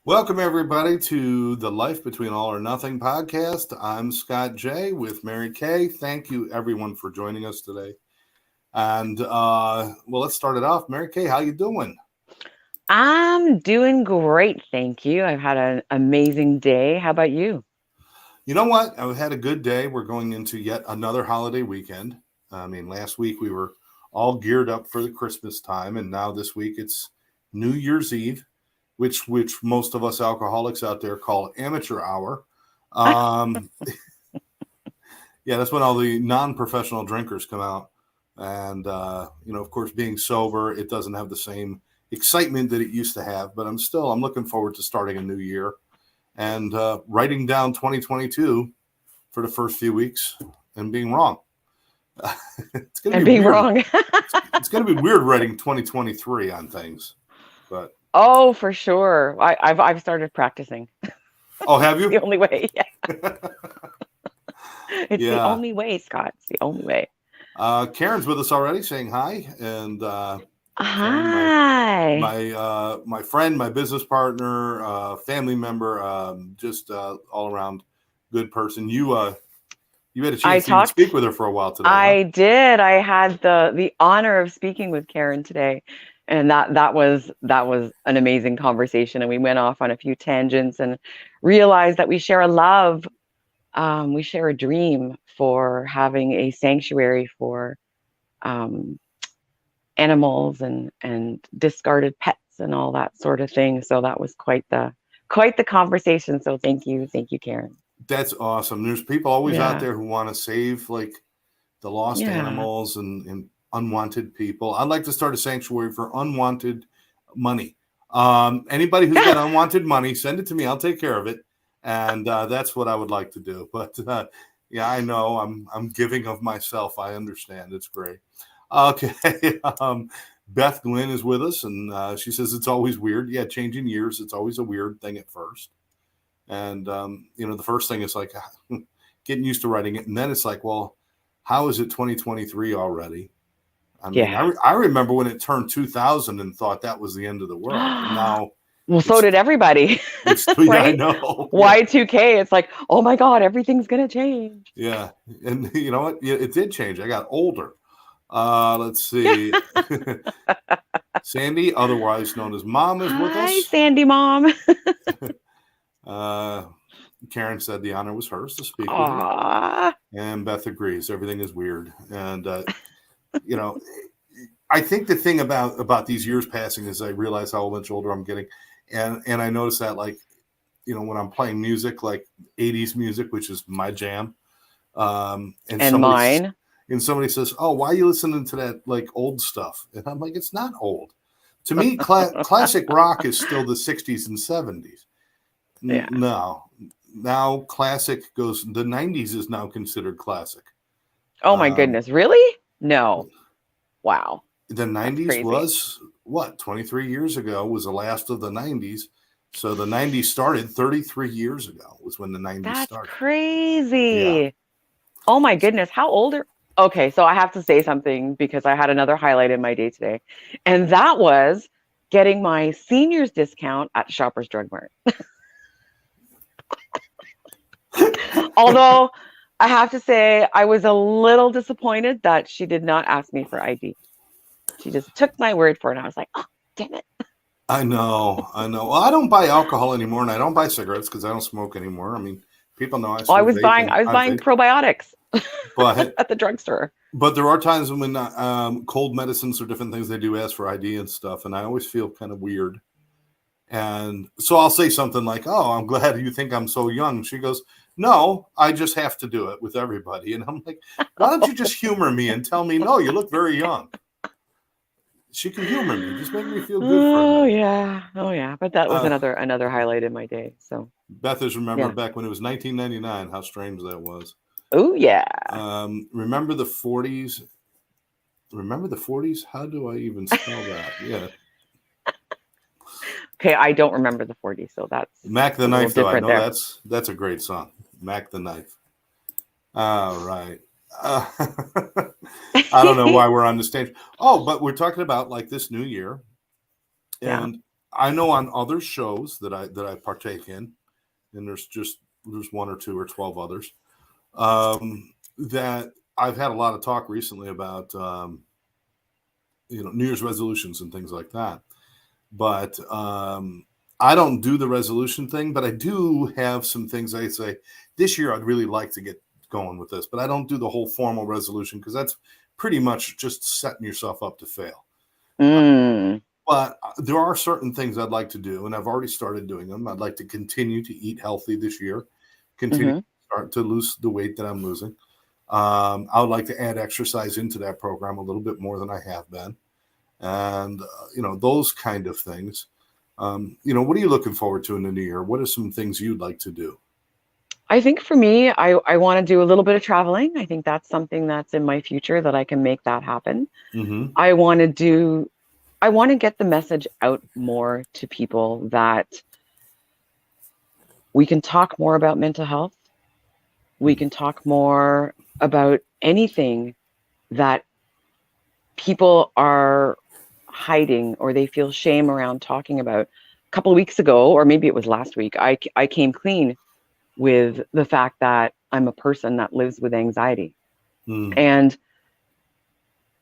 Welcome, everybody, to the Life Between All or Nothing podcast. I'm Scott J. with Mary Kay. Thank you, everyone, for joining us today. And, let's start it off. Mary Kay, how you doing? I'm doing great, thank you. I've had an amazing day. How about you? You know what? I've had a good day. We're going into yet another holiday weekend. I mean, last week we were all geared up for the Christmas time, and now this week it's New Year's Eve, which most of us alcoholics out there call amateur hour. Um, yeah, that's when all the non-professional drinkers come out, and of course, being sober, it doesn't have the same excitement that it used to have. But I'm looking forward to starting a new year and writing down 2022 for the first few weeks and being wrong. It's gonna I'm be being weird. wrong. It's gonna be weird writing 2023 on things, but Oh, for sure. I've started practicing. oh, have It's the you? only way. Yeah. It's the Yeah. only way, Scott. It's the only way. Karen's with us already, saying hi, and Karen, Hi. my friend, my business partner, family member, just all around good person. You had a I chance to even speak talked. with her for a while today, huh? I did. I had the honor of speaking with Karen today, and that was an amazing conversation. And we went off on a few tangents and realized that we share a love. We share a dream for having a sanctuary for um, animals and discarded pets and all that sort of thing. So that was quite the conversation. So thank you, Karen. That's awesome. There's people always out Yeah, there who want to save like the lost yeah. animals and unwanted people. I'd like to start a sanctuary for unwanted money. Anybody who's got unwanted money, send it to me. I'll take care of it, and that's what I would like to do. But yeah, I know I'm giving of myself. I understand. It's great. Okay. Beth Glynn is with us, and she says it's always weird. Yeah, changing years, it's always a weird thing at first. And the first thing is like getting used to writing it, and then it's like, well, how is it 2023 already? I mean, Yeah. I remember when it turned 2000 and thought that was the end of the world, and now Well, so it's did everybody, yeah, I right? know, yeah, Y2K, it's like, oh my God, everything's gonna change. yeah, and you know what? Yeah, it did change. I got older. Let's see. Sandy, otherwise known as Mom, is with Hi, us. Sandy Mom. Uh, Karen said the honor was hers to speak with you, Aw. and Beth agrees. Everything is weird, and you know, I think the thing about these years passing is I realize how much older I'm getting, and I notice that like when I'm playing music like 80s music, which is my jam, and And mine. somebody says, "Oh, why are you listening to that like old stuff?" And I'm like, "It's not old. To me, classic rock is still the 60s and 70s. Yeah. No, now classic goes. The 90s is now considered classic. Oh my Um, goodness, really? No. Wow. the That's 90s crazy. was what 23 years ago was the last of the 90s, so the 90s started 33 years ago was when the 90s That's started. Yeah. crazy. Oh my goodness, how old are Okay, so I have to say something because I had another highlight in my day today. And that was getting my seniors discount at Shoppers Drug Mart. Although I have to say I was a little disappointed that she did not ask me for ID. She just took my word for it. And I was like, oh, damn it. I know well, I don't buy alcohol anymore, and I don't buy cigarettes because I don't smoke anymore. I mean, people know I Oh, I still was vape buying and I was I buying vape, probiotics but at the drugstore. there are times when cold medicines or different things they do ask for ID and stuff, and I always feel kind of weird. And so I'll say something like, "Oh, I'm glad you think I'm so young." She goes, "No, I just have to do it with everybody." And I'm like, "Why don't you just humor me and tell me, no, you look very young?" She can humor me, just make me feel good for a Oh minute. yeah. Oh yeah. But that was Uh, another highlight in my day. So Beth is yeah. remembering back when it was 1999. How strange that was. Oh yeah. Remember the 40s? Remember the 40s? How do I even spell that? Yeah, Okay, I don't remember the 40s, so that's Mac the a little Knife, though. I different know there. that's a great song. Mac the Knife. All right. Uh, I don't know why we're on the stage. Oh, but we're talking about like this new year, Yeah. and I know on other shows that I partake in, and there's one or two or 12 others, that I've had a lot of talk recently about, New Year's resolutions and things like that. But I don't do the resolution thing, but I do have some things I say this year I'd really like to get going with this, but I don't do the whole formal resolution because that's pretty much just setting yourself up to fail. Mm, But there are certain things I'd like to do, and I've already started doing them. I'd like to continue to eat healthy this year, continue to hmm start to lose the weight that I'm losing. I would like to add exercise into that program a little bit more than I have been, and those kind of things. What are you looking forward to in the new year? What are some things you'd like to do? I think for me, I want to do a little bit of traveling. I think that's something that's in my future that I can make that happen. Mm-hmm. I want to do, I want to get the message out more to people that we can talk more about mental health. We can talk more about anything that people are hiding or they feel shame around talking about. A couple of weeks ago, or maybe it was last week, I came clean with the fact that I'm a person that lives with anxiety. Mm. And,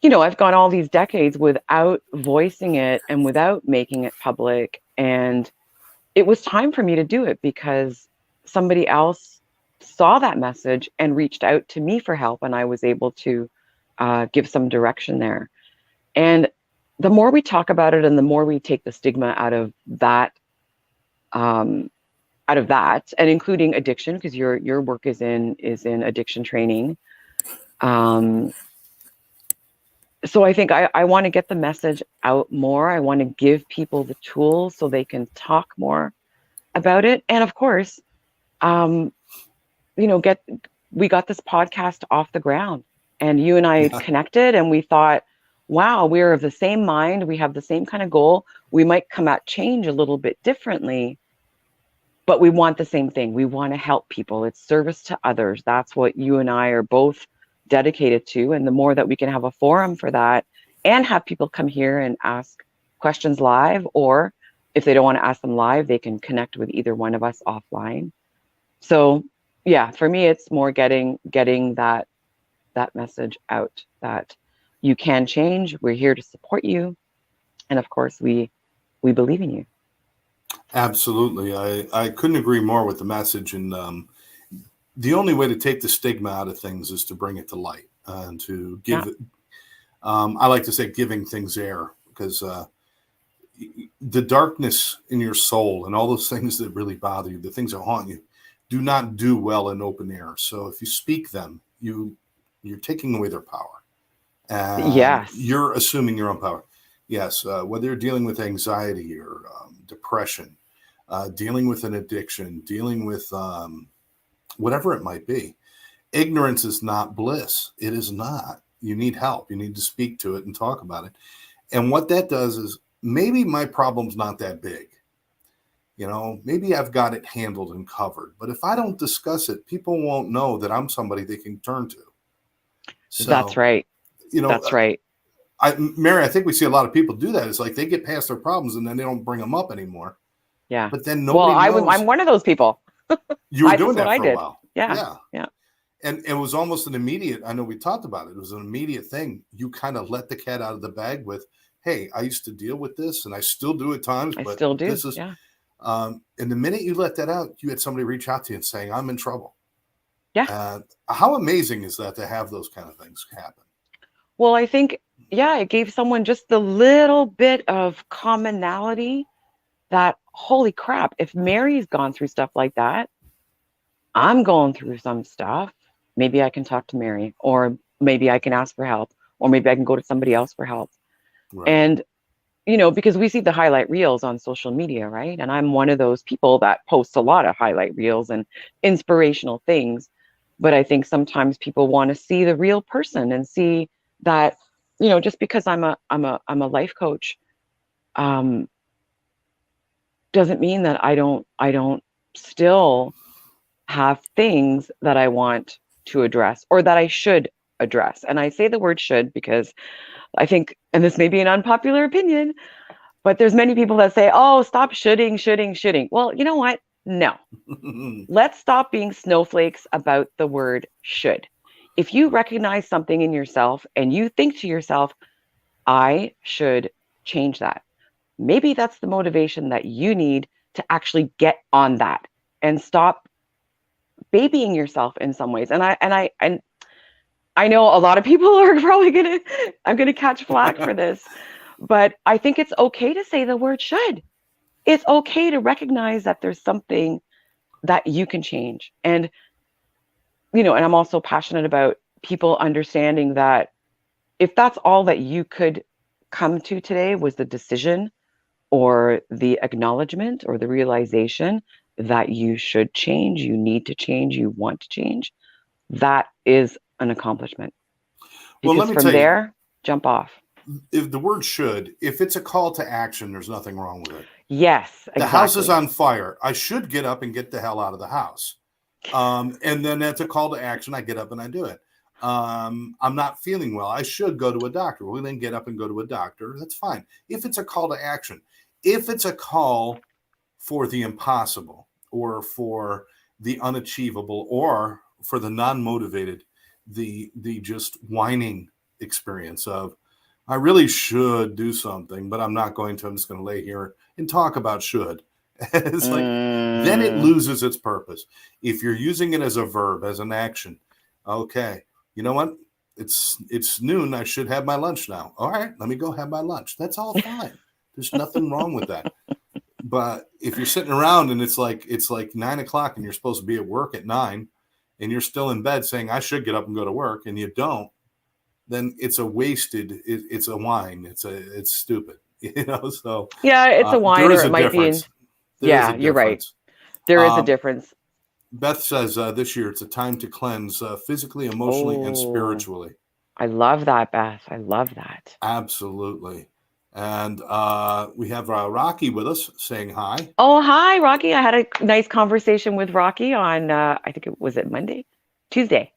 I've gone all these decades without voicing it and without making it public. And it was time for me to do it because somebody else saw that message and reached out to me for help. And I was able to give some direction there. And the more we talk about it and the more we take the stigma um, out of that, and including addiction, because your work is in addiction training. Um, so I think I want to get the message out more. I want to give people the tools so they can talk more about it. And of course, um, get we got this podcast off the ground, and you and I Yeah. connected, and we thought, wow, we're of the same mind. We have the same kind of goal. We might come at change a little bit differently, but we want the same thing. We want to help people. It's service to others. That's what you and I are both dedicated to. And the more that we can have a forum for that and have people come here and ask questions live, or if they don't want to ask them live, they can connect with either one of us offline. So yeah, for me, it's more getting that message out that you can change. We're here to support you. And of course, we believe in you. Absolutely. I couldn't agree more with the message. And the only way to take the stigma out of things is to bring it to light and to Yeah. give, I like to say, giving things air because the darkness in your soul and all those things that really bother you, the things that haunt you, do not do well in open air. So if you speak them, you're taking away their power and Yes. you're assuming your own power. Yes, whether you're dealing with anxiety or depression, dealing with an addiction, dealing with whatever it might be, ignorance is not bliss. It is not. You need help. You need to speak to it and talk about it. And what that does is maybe my problem's not that big. Maybe I've got it handled and covered. But if I don't discuss it, people won't know that I'm somebody they can turn to. That's So, right. you know, That's right. Mary, I think we see a lot of people do that. It's like they get past their problems and then they don't bring them up anymore. Yeah. But then Well, nobody I'm knows one of those people. you were That's doing what that I for a did. while. Yeah. Yeah. Yeah. And it was almost an immediate, I know we talked about it. It was an immediate thing. You kind of let the cat out of the bag with, hey, I used to deal with this and I still do at times, I but still do. this is, Yeah. and the minute you let that out, you had somebody reach out to you and saying, I'm in trouble. Yeah. How amazing is that to have those kind of things happen? Well, I think, yeah, it gave someone just the little bit of commonality that, holy crap, if Mary's gone through stuff like that, I'm going through some stuff. Maybe I can talk to Mary, or maybe I can ask for help, or maybe I can go to somebody else for help. Right. And, because we see the highlight reels on social media, right? And I'm one of those people that posts a lot of highlight reels and inspirational things. But I think sometimes people want to see the real person and see that, just because I'm a life coach, um, doesn't mean that I don't still have things that I want to address or that I should address. And I say the word should because I think, and this may be an unpopular opinion, But there's many people that say, oh, stop shoulding. Well, you know what? No. Let's stop being snowflakes about the word should. If you recognize something in yourself and you think to yourself, I should change that, maybe that's the motivation that you need to actually get on that and stop babying yourself in some ways. And I know a lot of people are probably I'm gonna catch flack for this, but I think it's okay to say the word should. It's okay to recognize that there's something that you can change. And, and I'm also passionate about people understanding that if that's all that you could come to today was the decision or the acknowledgement or the realization that you should change, you need to change, you want to change, that is an accomplishment. Well, let Because me from tell you, there, jump off. if the word should, if it's a call to action, there's nothing wrong with it. Yes, The house is exactly. on fire. I should get up and get the hell out of the house. And then that's a call to action. I get up and I do it. I'm not feeling well. I should go to a doctor. Well, then get up and go to a doctor. That's fine. If it's a call to action, if it's a call for the impossible or for the unachievable or for the non-motivated, the just whining experience of, I really should do something, but I'm not going to. I'm just going to lay here and talk about should. It's like, then it loses its purpose. If you're using it as a verb, as an action, okay, you know what? It's noon. I should have my lunch now. All right, let me go have my lunch. That's all fine. There's nothing wrong with that. But if you're sitting around and it's like 9:00 and you're supposed to be at work at 9, and you're still in bed saying I should get up and go to work, and you don't, then it's a wasted. It's a whine. It's stupid. So yeah, it's a there whine, or is it a might be difference. There is yeah, a you're right. difference. There is a Um, difference. Beth says this year it's a time to cleanse physically, emotionally, and Oh, spiritually. I love that, Beth. I love that. Absolutely. And we have Rocky with us saying hi. Oh, hi, Rocky. I had a nice conversation with Rocky on, I think it was Monday, Tuesday.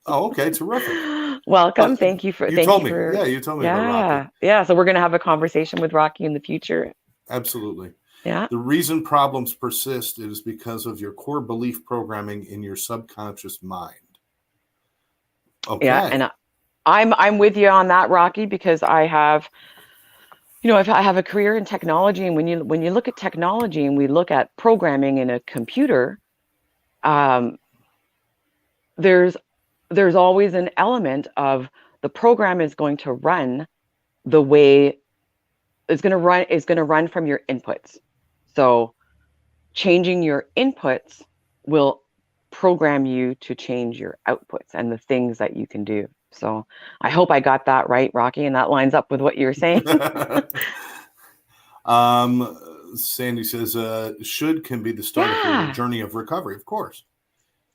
Oh, okay, terrific. Welcome. You Thank told you me. for, Yeah, you told me about Rocky. yeah, yeah. So we're gonna have a conversation with Rocky in the future. Absolutely. Yeah, The reason problems persist is because of your core belief programming in your subconscious mind. yeah. Okay. And I'm with you on that, Rocky, because I have a career in technology, and when you look at technology and we look at programming in a computer, um, there's there's always an element of the program is going to run the way it's going to run from your inputs. So changing your inputs will program you to change your outputs and the things that you can do. So I hope I got that right, Rocky, and that lines up with what you were saying. Sandy says, should can be the start of your Yeah, journey of recovery. Of course.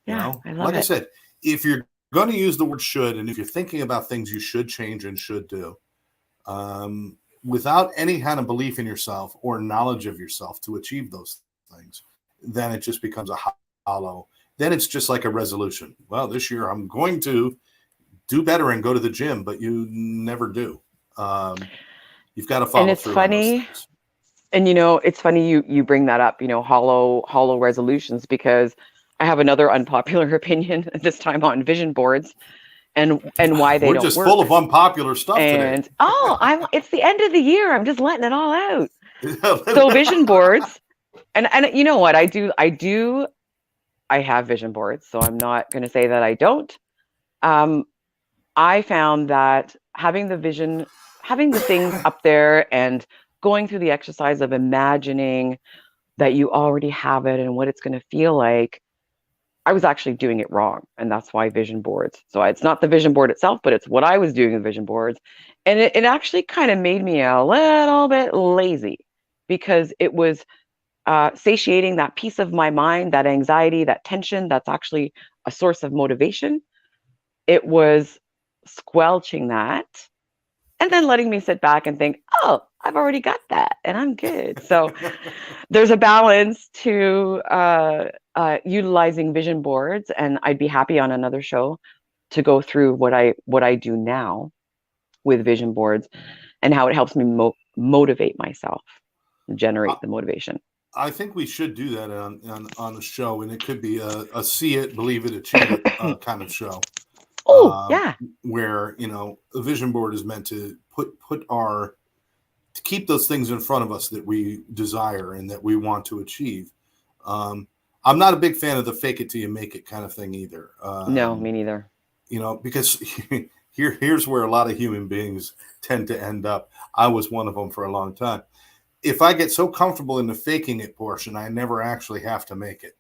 yeah, I love Like I it. said, if you're going to use the word should, and if you're thinking about things you should change and should do, without any kind of belief in yourself or knowledge of yourself to achieve those things, then it just becomes a hollow. Then it's just like a resolution. Well, this year I'm going to do better and go to the gym, but you never do. You've got to And follow it's through on those funny, things. and it's funny you bring that up, hollow resolutions, because I have another unpopular opinion this time on vision boards and why they We're don't just full of work. unpopular stuff today. And it's the end of the year. I'm just letting it all out. So vision boards, and you know what? I have vision boards, so I'm not going to say that I don't. Um, I found that having the things up there and going through the exercise of imagining that you already have it and what it's going to feel like, I was actually doing it wrong. And that's why vision boards. So it's not the vision board itself, but it's what I was doing with vision boards. And it actually kind of made me a little bit lazy, because it was satiating that piece of my mind, that anxiety, that tension that's actually a source of motivation. It was squelching that and then letting me sit back and think, oh, I've already got that and I'm good. So there's a balance to utilizing vision boards, and I'd be happy on another show to go through what I do now with vision boards and how it helps me motivate myself. generate the motivation. I think we should do that on a show, and it could be a see it, believe it, achieve it kind of show, Oh, yeah. where a vision board is meant to to keep those things in front of us that we desire and that we want to achieve. I'm not a big fan of the fake it till you make it kind of thing either. No, me neither. Because here's where a lot of human beings tend to end up. I was one of them for a long time. If I get so comfortable in the faking it portion, I never actually have to make it.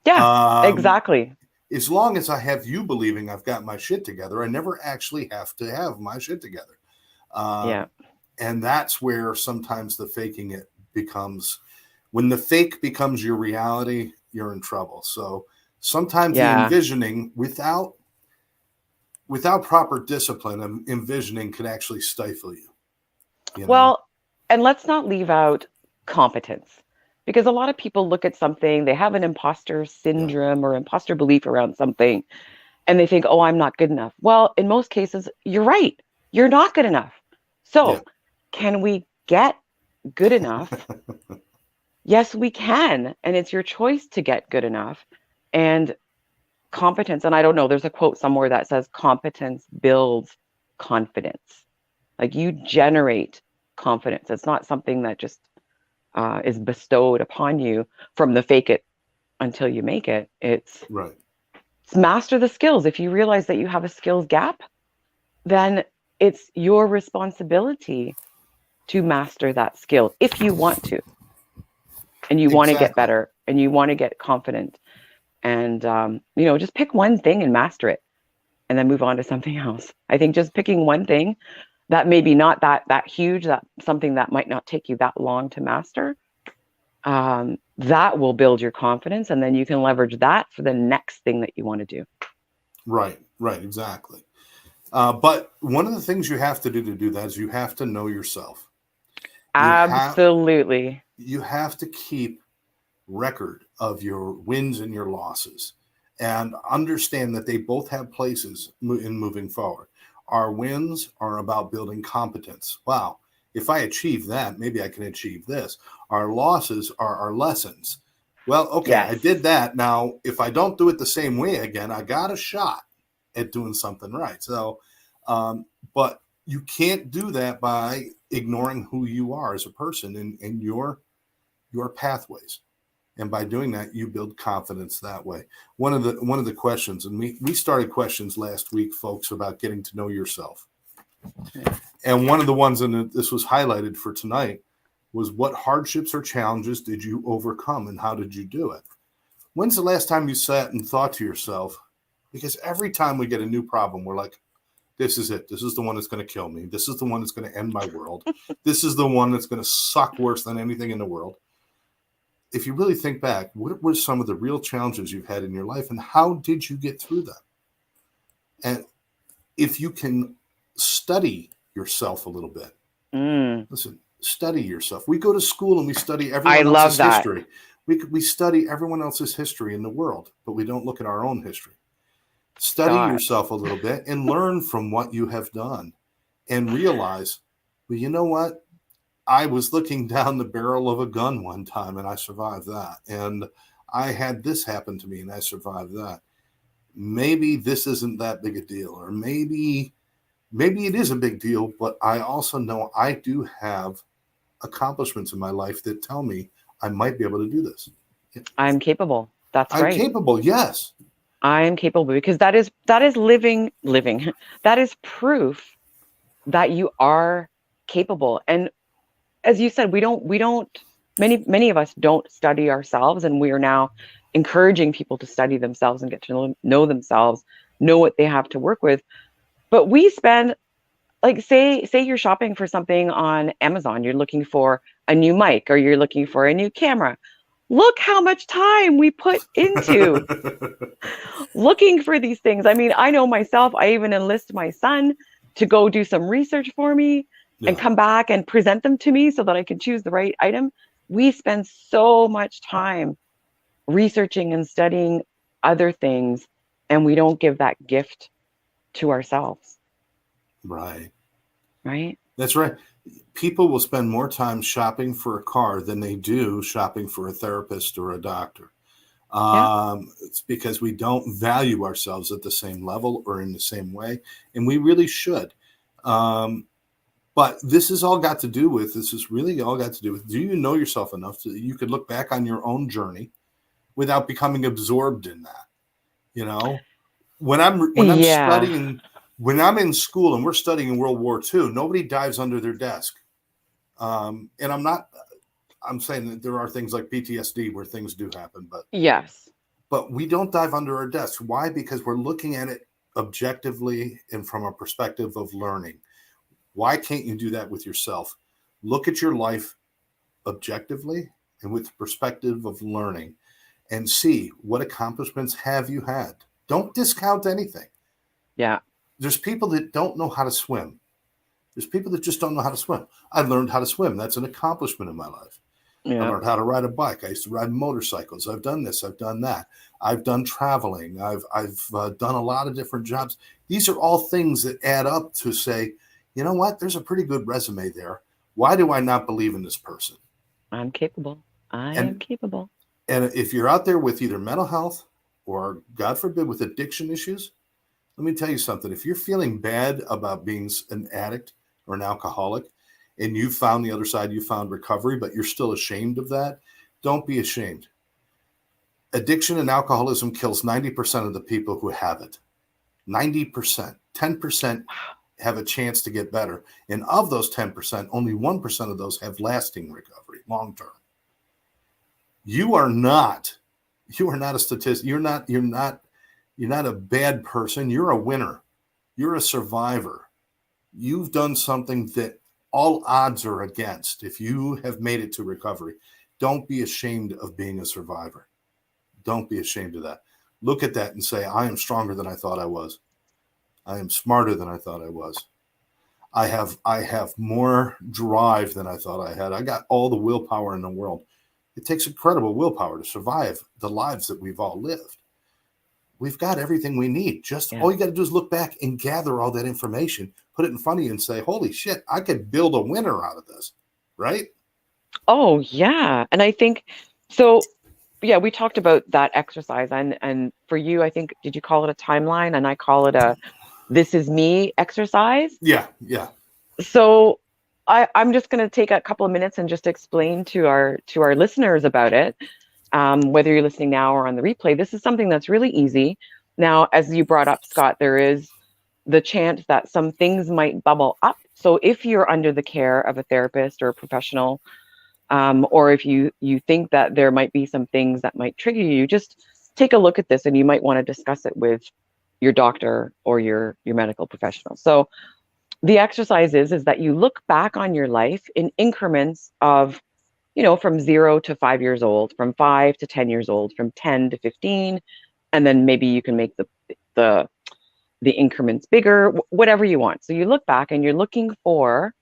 Yeah, exactly. As long as I have you believing I've got my shit together, I never actually have to have my shit together. Yeah. And that's where sometimes the faking it becomes, when the fake becomes your reality, you're in trouble. So sometimes the envisioning without proper discipline, envisioning can actually stifle you. Well, and let's not leave out competence, because a lot of people look at something, they have an imposter syndrome or imposter belief around something, and they think, oh, I'm not good enough. Well, in most cases, you're right. You're not good enough. So can we get good enough? Yes, we can. And it's your choice to get good enough. And competence, and I don't know, there's a quote somewhere that says competence builds confidence. Like, you generate confidence. It's not something that just is bestowed upon you from the fake it until you make it. It's master the skills. If you realize that you have a skills gap, then it's your responsibility to master that skill if you want to. And you want to get better and you want to get confident. And, just pick one thing and master it and then move on to something else. I think just picking one thing that maybe not that huge, that something that might not take you that long to master, that will build your confidence. And then you can leverage that for the next thing that you want to do. Right, exactly. But one of the things you have to do that is you have to know yourself. Absolutely. You have to keep record of your wins and your losses and understand that they both have places in moving forward. Our wins are about building competence. Wow, if I achieve that, maybe I can achieve this. Our losses are our lessons. Well, okay, I did that. Now, if I don't do it the same way again, I got a shot at doing something right. So, but you can't do that by ignoring who you are as a person and your pathways. And by doing that, you build confidence that way. One of the questions, and we started questions last week, folks, about getting to know yourself. And one of the ones, and this was highlighted for tonight, was what hardships or challenges did you overcome and how did you do it? When's the last time you sat and thought to yourself, because every time we get a new problem, we're like, this is it. This is the one that's going to kill me. This is the one that's going to end my world. This is the one that's going to suck worse than anything in the world. If you really think back, what were some of the real challenges you've had in your life and how did you get through them? And if you can study yourself a little bit, listen, study yourself. We go to school and we study everyone else's history. We study everyone else's history in the world, but we don't look at our own history. Study yourself a little bit and learn from what you have done and realize, well, you know what? I was looking down the barrel of a gun one time and I survived that. And I had this happen to me and I survived that. Maybe this isn't that big a deal, or maybe it is a big deal, but I also know I do have accomplishments in my life that tell me I might be able to do this. I'm capable. That's right. I'm capable. Yes. I'm capable, because that is living. That is proof that you are capable. And as you said, we don't many of us don't study ourselves, and we are now encouraging people to study themselves and get to know themselves, know what they have to work with. But we spend, like, say you're shopping for something on Amazon, you're looking for a new mic or you're looking for a new camera. Look how much time we put into looking for these things. I mean, I know myself, I even enlist my son to go do some research for me and come back and present them to me so that I can choose the right item. We spend so much time researching and studying other things, and we don't give that gift to ourselves. Right. Right? That's right. People will spend more time shopping for a car than they do shopping for a therapist or a doctor. Yeah. It's because we don't value ourselves at the same level or in the same way, and we really should. Um, but this has all got to do with, this is really all got to do with, do you know yourself enough so that you could look back on your own journey without becoming absorbed in that? You know, when I'm Yeah. studying, when I'm in school and we're studying World War II, nobody dives under their desk. And I'm saying that there are things like PTSD where things do happen, Yes. but we don't dive under our desks. Why? Because we're looking at it objectively and from a perspective of learning. Why can't you do that with yourself? Look at your life objectively and with the perspective of learning and see what accomplishments have you had. Don't discount anything. Yeah. There's people that don't know how to swim. There's people that just don't know how to swim. I learned how to swim. That's an accomplishment in my life. I Yeah. learned how to ride a bike. I used to ride motorcycles. I've done this. I've done that. I've done traveling. I've done a lot of different jobs. These are all things that add up to say, you know what? There's a pretty good resume there. Why do I not believe in this person? I'm capable. I am And capable. and if you're out there with either mental health or, God forbid, with addiction issues, let me tell you something. If you're feeling bad about being an addict or an alcoholic and you found the other side, you found recovery, but you're still ashamed of that, don't be ashamed. Addiction and alcoholism kills 90% of the people who have it. 90%. 10% have a chance to get better. And of those 10%, only 1% of those have lasting recovery, long term. You are not, you are not a statistic. You're not a bad person. You're a winner. You're a survivor. You've done something that all odds are against. If you have made it to recovery, don't be ashamed of being a survivor. Don't be ashamed of that. Look at that and say, I am stronger than I thought I was. I am smarter than I thought I was. I have more drive than I thought I had. I got all the willpower in the world. It takes incredible willpower to survive the lives that we've all lived. We've got everything we need. Just Yeah. all you got to do is look back and gather all that information, put it in front of you and say, holy shit, I could build a winner out of this. Right? Oh, yeah. And I think so. Yeah, we talked about that exercise, and for you, I think, did you call it a timeline? And I call it a "this is me" exercise. Yeah. Yeah. So I'm just going to take a couple of minutes and just explain to our listeners about it. Whether you're listening now or on the replay, this is something that's really easy. Now, as you brought up, Scott, there is the chance that some things might bubble up. So if you're under the care of a therapist or a professional, or if you think that there might be some things that might trigger you, just take a look at this, and you might want to discuss it with your doctor or your medical professional. So the exercise is that you look back on your life in increments of, from 0 to 5 years old, from 5 to 10 years old, from 10 to 15, and then maybe you can make the the increments bigger, whatever you want. So you look back and you're looking for,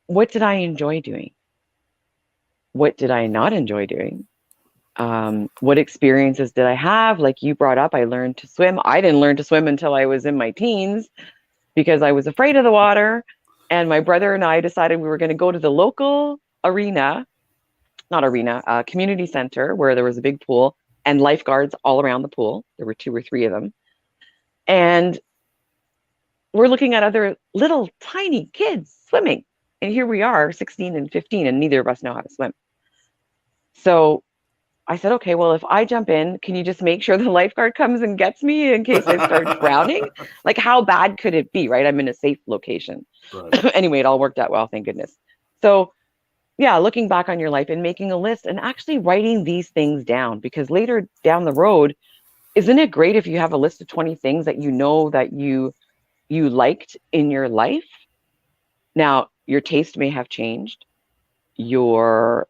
what did I enjoy doing? What did I not enjoy doing? What experiences did I have? Like you brought up, I learned to swim. I didn't learn to swim until I was in my teens because I was afraid of the water. And my brother and I decided we were going to go to the local arena, not arena, community center where there was a big pool and lifeguards all around the pool. There were 2 or 3 of them. And we're looking at other little tiny kids swimming. And here we are, 16 and 15, and neither of us know how to swim. So I said, okay, well, if I jump in, can you just make sure the lifeguard comes and gets me in case I start drowning? Like, how bad could it be, right? I'm in a safe location. Right. Anyway, it all worked out well, thank goodness. So, yeah, looking back on your life and making a list and actually writing these things down, because later down the road, isn't it great if you have a list of 20 things that you know that you liked in your life? Now, your taste may have changed. Your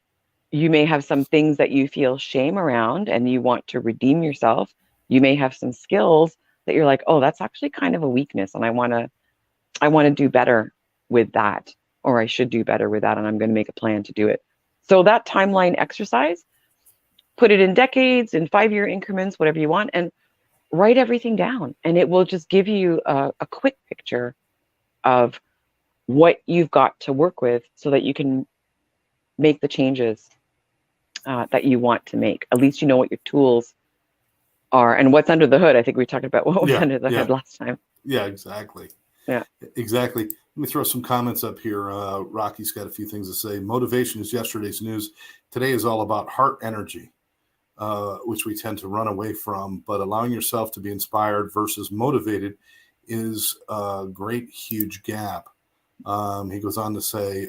You may have some things that you feel shame around and you want to redeem yourself. You may have some skills that you're like, oh, that's actually kind of a weakness, and I want to do better with that, or I should do better with that, and I'm going to make a plan to do it. So that timeline exercise, put it in decades, in 5-year increments, whatever you want, and write everything down. And it will just give you a quick picture of what you've got to work with so that you can make the changes that you want to make. At least you know what your tools are and what's under the hood. I think we talked about what was Yeah, under the yeah, hood last time. yeah, exactly. Yeah. Exactly. Let me throw some comments up here. Rocky's got a few things to say. Motivation is yesterday's news. Today is all about heart energy, which we tend to run away from, but allowing yourself to be inspired versus motivated is a great, huge gap. He goes on to say,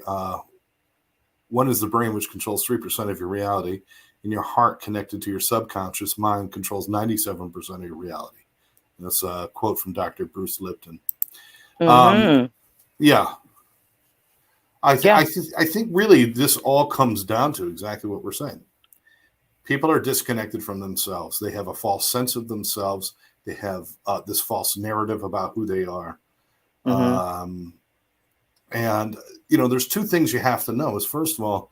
one is the brain, which controls 3% of your reality, and your heart, connected to your subconscious mind, controls 97% of your reality. And that's a quote from Dr. Bruce Lipton. Um, Mm-hmm. yeah, Yeah. I think really this all comes down to exactly what we're saying. People are disconnected from themselves. They have a false sense of themselves. They have this false narrative about who they are. Mm-hmm. Um, and there's two things you have to know. Is first of all,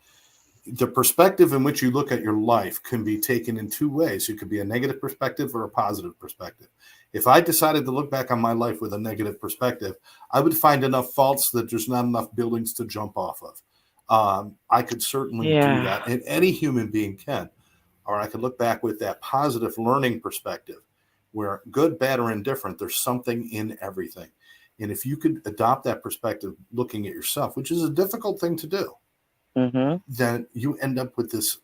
the perspective in which you look at your life can be taken in two ways. It could be a negative perspective or a positive perspective. If I decided to look back on my life with a negative perspective, I would find enough faults that there's not enough buildings to jump off of. I could certainly do Yeah. that, and any human being can. Or I could look back with that positive learning perspective where good, bad, or indifferent, there's something in everything. And if you could adopt that perspective looking at yourself, which is a difficult thing to do, Mm-hmm. then you end up with this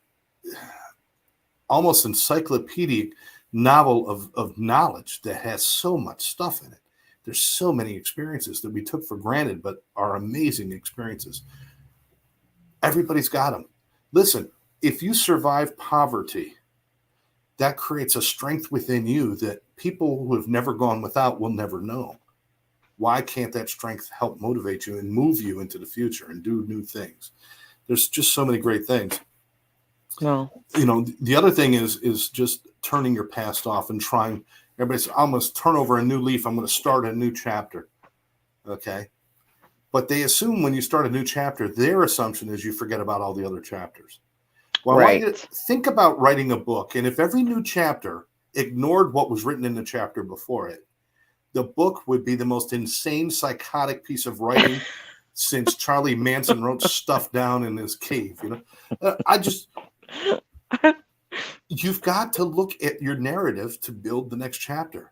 almost encyclopedic novel of knowledge that has so much stuff in it. There's so many experiences that we took for granted, but are amazing experiences. Everybody's got them. Listen, if you survive poverty, that creates a strength within you that people who have never gone without will never know. Why can't that strength help motivate you and move you into the future and do new things? There's just so many great things. Well, The other thing is just turning your past off and trying. Everybody's, I'm going to turn over a new leaf. I'm going to start a new chapter. Okay. But they assume when you start a new chapter, their assumption is you forget about all the other chapters. Well, I want you to right. think about writing a book. And if every new chapter ignored what was written in the chapter before it, the book would be the most insane, psychotic piece of writing since Charlie Manson wrote stuff down in his cave. You've got to look at your narrative to build the next chapter.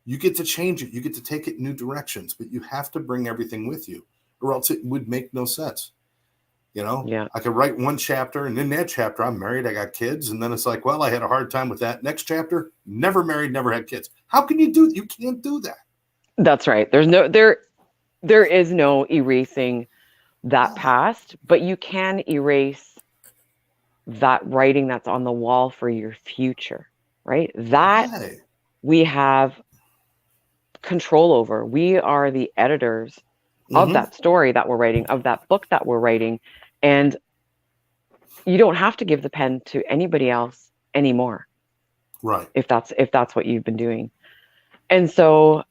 You get to change it. You get to take it in new directions, but you have to bring everything with you, or else it would make no sense. Yeah. I could write one chapter, and in that chapter, I'm married, I got kids, and then it's like, well, I had a hard time with that. Next chapter, never married, never had kids. How can you do? You can't do that. That's right. There is no erasing that No. past, but you can erase that writing that's on the wall for your future, right? That Right. we have control over. We are the editors of Mm-hmm. that story that we're writing, of that book that we're writing. And you don't have to give the pen to anybody else anymore Right. if that's what you've been doing. And so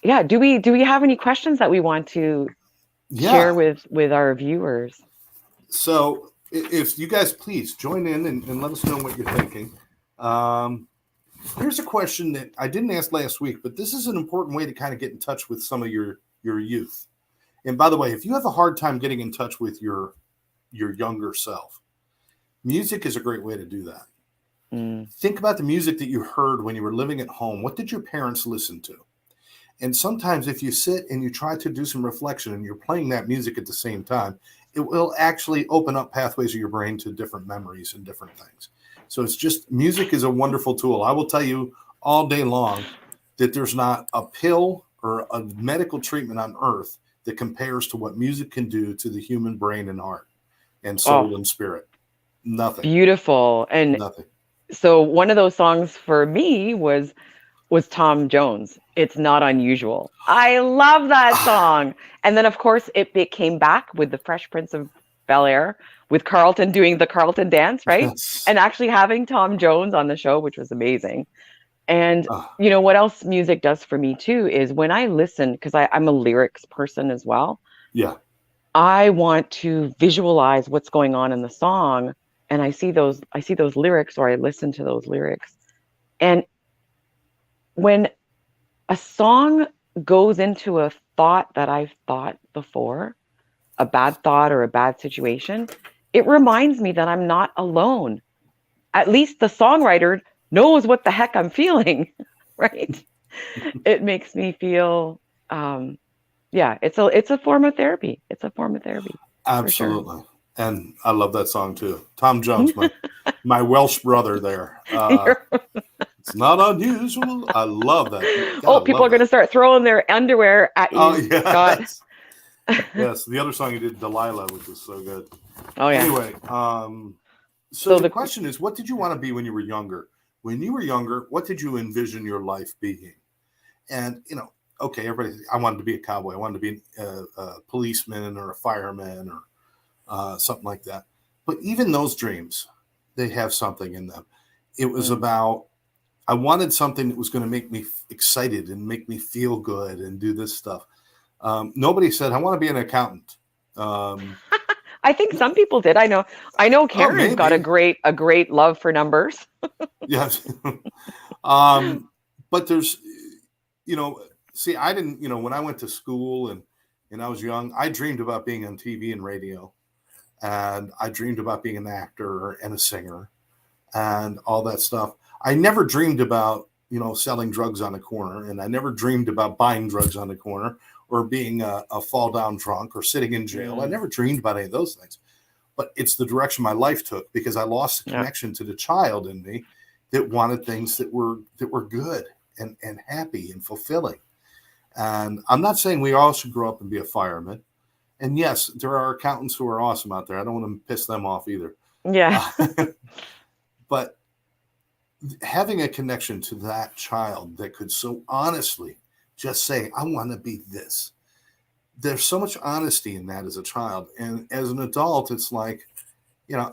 yeah, do we have any questions that we want to share Yeah. with our viewers? So if you guys please join in and let us know what you're thinking. Um, Here's a question that I didn't ask last week, but this is an important way to kind of get in touch with some of your youth. And by the way, if you have a hard time getting in touch with your younger self, music is a great way to do that. Mm, Think about the music that you heard when you were living at home. What did your parents listen to? And sometimes if you sit and you try to do some reflection and you're playing that music at the same time, it will actually open up pathways of your brain to different memories and different things. So it's just music is a wonderful tool. I will tell you all day long that there's not a pill or a medical treatment on earth that compares to what music can do to the human brain and heart and oh, soul and spirit. Nothing. beautiful. And Nothing. so one of those songs for me was Tom Jones. It's Not Unusual. I love that song. And then of course it came back with the Fresh Prince of Bel-Air with Carlton doing the Carlton dance, right? Yes. And actually having Tom Jones on the show, which was amazing. And Uh, you know what else music does for me too is when I listen, because I'm a lyrics person as well, yeah. I want to visualize what's going on in the song. And I see those lyrics or I listen to those lyrics. And when a song goes into a thought that I've thought before, a bad thought or a bad situation, it reminds me that I'm not alone. At least the songwriter knows what the heck I'm feeling, right? It makes me feel, yeah, it's a form of therapy. It's a form of therapy for sure. Absolutely. And I love that song too. Tom Jones, my Welsh brother there. It's not unusual. I love that. Oh, Gotta people love are going that. to start throwing their underwear at Oh you, Scott. yes. Yes. The other song you did, Delilah, which was so good. Oh yeah. Anyway, so So the the question is, what did you want to be when you were younger? When you were younger, what did you envision your life being? And okay, everybody. I wanted to be a cowboy. I wanted to be a policeman or a fireman or something like that. But even those dreams, they have something in them. It was mm. about I wanted something that was going to make me excited and make me feel good and do this stuff. Nobody said I want to be an accountant. Um, I think some people did. I know oh, Karen's got maybe a great love for numbers. yes. um, but there's, you know, see, I didn't, when I went to school and I was young, I dreamed about being on TV and radio, and I dreamed about being an actor and a singer and all that stuff. I never dreamed about, selling drugs on the corner, and I never dreamed about buying drugs on the corner or being a fall down drunk or sitting in jail. I Mm, never dreamed about any of those things. But it's the direction my life took because I lost the yeah. connection to the child in me that wanted things that were good and happy and fulfilling. And I'm not saying we all should grow up and be a fireman. And yes, there are accountants who are awesome out there. I don't want to piss them off either. Yeah. But having a connection to that child that could so honestly just say, I want to be this. There's so much honesty in that as a child. And as an adult, it's like, you know,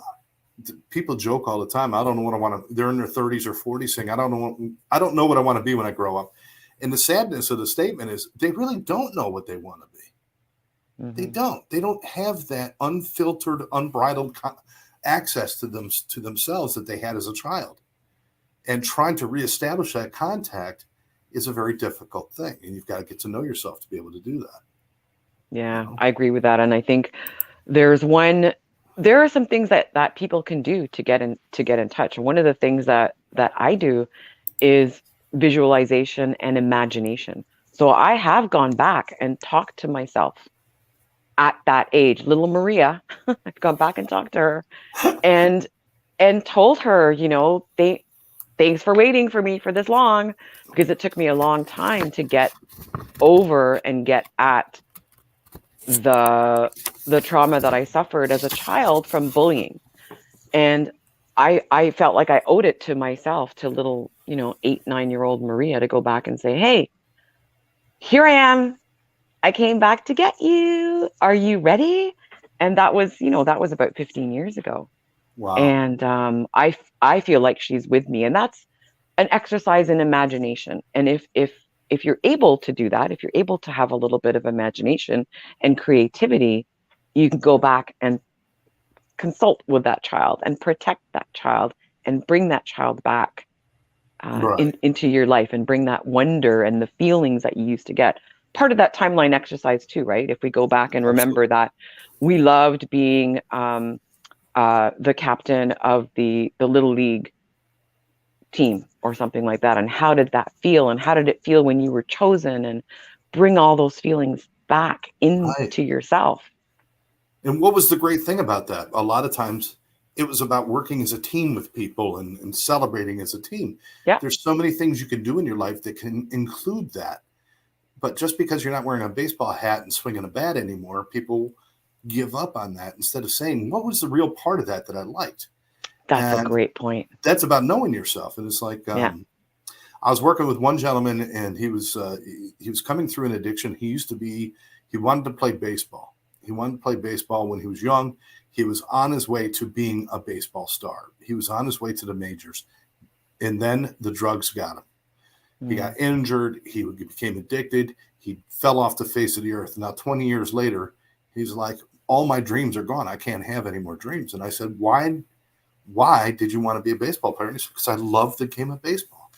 people joke all the time. I don't know what I want to, they're in their 30s or 40s saying, I don't know what I want to be when I grow up. And the sadness of the statement is they really don't know what they want to be. They Hmm. don't. They don't have that unfiltered, unbridled access to themselves that they had as a child. And trying to reestablish that contact is a very difficult thing. And you've got to get to know yourself to be able to do that. You Yeah, know? I agree with that. And I think there's one there are some things that people can do to get in touch. One of the things that I do is visualization and imagination. So I have gone back and talked to myself at that age, little Maria. I've gone back and talked to her and told her, thanks for waiting for me for this long, because it took me a long time to get over and get at the trauma that I suffered as a child from bullying. And I felt like I owed it to myself, to little, 8, 9-year old Maria, to go back and say, hey, here I am. I came back to get you. Are you ready? And that was about 15 years ago. Wow. And I feel like she's with me. And that's an exercise in imagination. And if you're able to do that, if you're able to have a little bit of imagination and creativity, you can go back and consult with that child and protect that child and bring that child back Right. into your life and bring that wonder and the feelings that you used to get. Part of that timeline exercise too, right? If we go back and remember Absolutely. that we loved being the captain of the little league team or something like that, and how did that feel, and how did it feel when you were chosen, and bring all those feelings back Right. into yourself. And what was the great thing about that? A lot of times it was about working as a team with people and celebrating as a team. Yeah, There's so many things you can do in your life that can include that. But just because you're not wearing a baseball hat and swinging a bat anymore, people give up on that instead of saying, what was the real part of that I liked? that's a And great point. that's about knowing yourself. And it's like, Yeah. I was working with one gentleman, and he was coming through an addiction. He wanted to play baseball. He wanted to play baseball when he was young. He was on his way to being a baseball star. He was on his way to the majors, and then the drugs got him. He Mm. got injured. He became addicted. He fell off the face of the earth. Now, 20 years later, he's like, all my dreams are gone. I can't have any more dreams. And I said, why did you want to be a baseball player? And he said, because I love the game of baseball.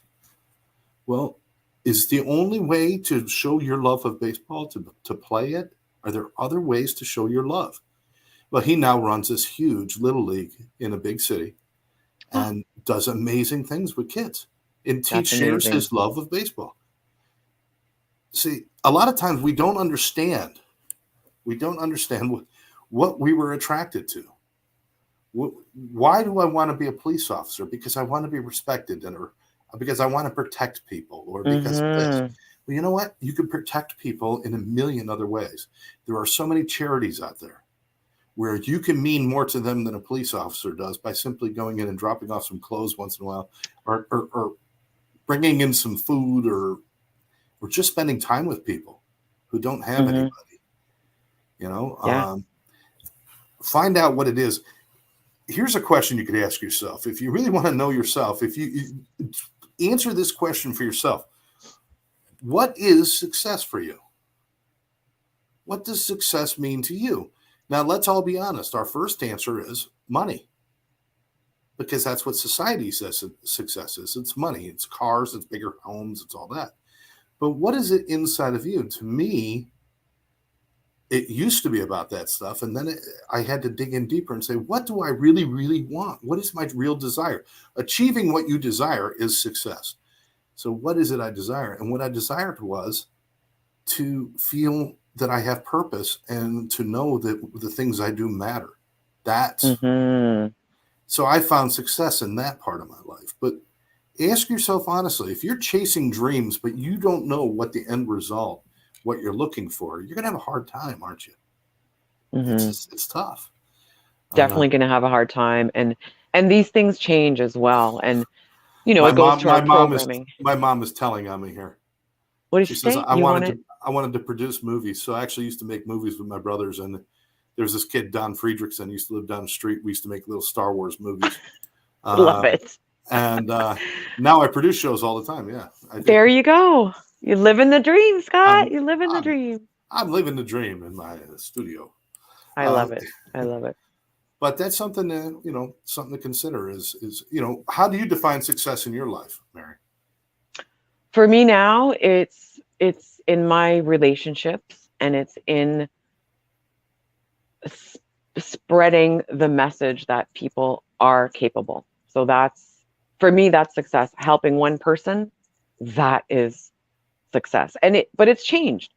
Well, Is the only way to show your love of baseball to play it? Are there other ways to show your love? Well, he now runs this huge little league in a big city Oh, and does amazing things with kids. And he that's shares amazing. his love of baseball. See, a lot of times we don't understand. We don't understand what we were attracted to. Why do I want to be a police officer? Because I want to be respected, or because I want to protect people, or because of this. Mm-hmm. Well, you know what? You can protect people in a million other ways. There are so many charities out there where you can mean more to them than a police officer does by simply going in and dropping off some clothes once in a while, or bringing in some food, or just spending time with people who don't have Mm-hmm. anybody. You know, Yeah. find out what it is. Here's a question you could ask yourself. If you really want to know yourself, if you answer this question for yourself, what is success for you? What does success mean to you? Now, let's all be honest. Our first answer is money, because that's what society says success is. It's money, it's cars, it's bigger homes, it's all that. But what is it inside of you? To me, it used to be about that stuff. And then I had to dig in deeper and say, what do I really, really want? What is my real desire? Achieving what you desire is success. So what is it I desire? And what I desired was to feel that I have purpose and to know that the things I do matter. That's Mm-hmm. so I found success in that part of my life. But ask yourself honestly, if you're chasing dreams, but you don't know what the end result, what you're looking for, you're going to have a hard time, aren't you? Mm-hmm. It's tough. Uh, Definitely going to have a hard time, and these things change as well, and my it goes mom, to our my mom is programming. my mom is telling on me here. What did She she says say? You want it? I wanted to produce movies, so I actually used to make movies with my brothers. And there's this kid Don Friedrichsen used to live down the street. We used to make little Star Wars movies, Love uh, it. and now I produce shows all the time. Yeah, I do. There you go. You live in the dream, Scott. I'm You live in the I'm dream. I'm living the dream in my studio. I Uh, love it. I love it. but that's something to something to consider is how do you define success in your life, Mary? For me now, it's in my relationships, and it's in s- spreading the message that people are capable. So that's, for me, that's success. Helping one person, that is success. But it's changed,